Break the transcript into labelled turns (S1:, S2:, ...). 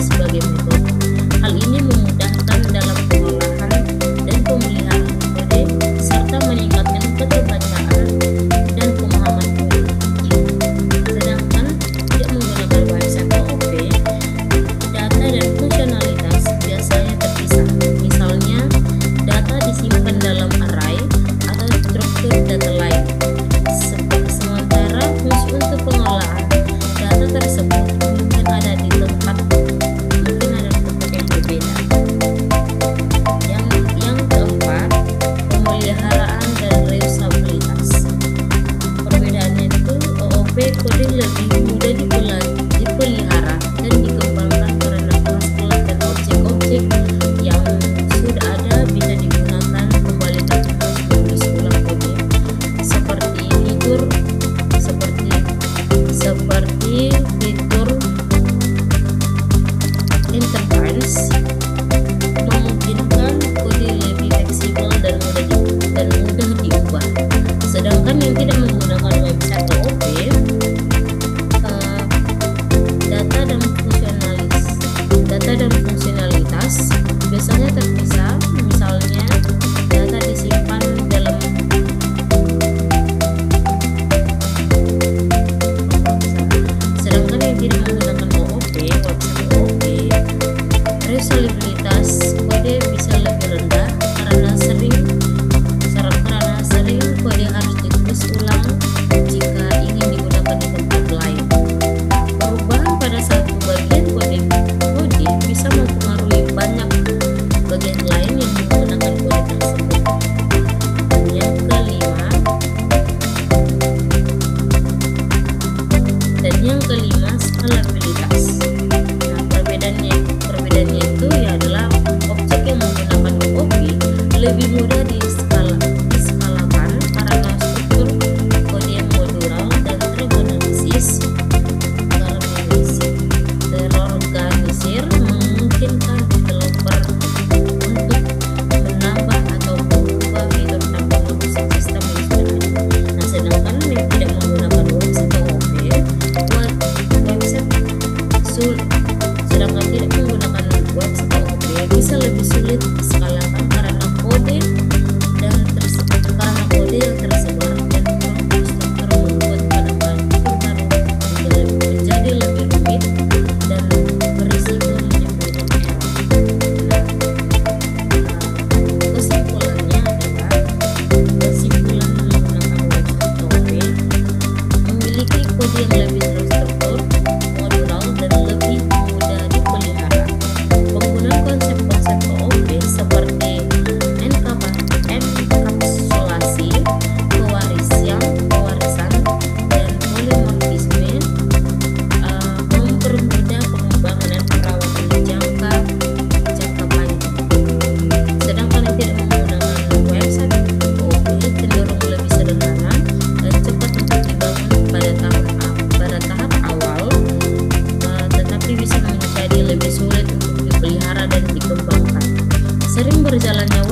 S1: sebagai metode. Hal ini memudahkan dalam pengolahan dan pemeliharaan kode serta meningkatkan keterbacaan dan pemahaman kode. Sedangkan tidak menggunakan website OOP, data dan fungsionalitas biasanya terpisah. Misalnya, data disimpan dalam array atau struktur data lain. Sementara fungsi untuk pengolahan data tersebut mungkin ada di tempat yang berbeda. Yang keempat, pemeliharaan dan reusabilitas. Perbedaannya itu OOP kode lebih mudah dipelihara dan dikembangkan karena kelas-kelas dan objek-objek yang sudah ada bisa digunakan kembali tanpa harus menulis ulang kode. Seperti fitur interference memungkinkan kode lebih fleksibel dan mudah diubah. Sedangkan yang tidak menggunakan website OOP, data dan fungsionalitas biasanya terpisah. Misalnya, data disimpan dalam sedangkan yang tidak menggunakan website OOP, reusabilitas kode bisa lebih rendah karena sering kode harus ditulis ulang jika ingin digunakan di tempat lain. Perubahan pada satu bagian kode bisa mempengaruhi banyak bagian lain yang menggunakan kode tersebut. Yang kelima, skalabilitas. Nah, perbedaannya itu adalah objek yang menggunakan OOP lebih mudah diskalakan karena struktur kode yang modular dan terorganisir memungkinkan developer untuk menambah atau mengubah fitur tanpa merusak sistem yang sudah ada. Nah, sedangkan yang tidak menggunakan website OOP bisa lebih sulit diskalakan karena kode yang tersebar dan struktur membuat penambahan fitur baru menjadi lebih rumit dan berisiko menimbulkan error. Kesimpulan menggunakan website OOP memiliki kode yang lebih terstruktur, modular, dan lebih mudah dipelihara. Penggunaan konsep-konsep OOP seperti enkapsulasi, pewarisan, dan polimorfisme mempermudah pengembangan dan perawatan jangka panjang. Sedangkan yang tidak menggunakan website OOP cenderung lebih sederhana dan cepat untuk dibangun pada tahap awal, tetapi bisa menjadi lebih sulit untuk dipelihara dan dikembangkan. Sering berjalannya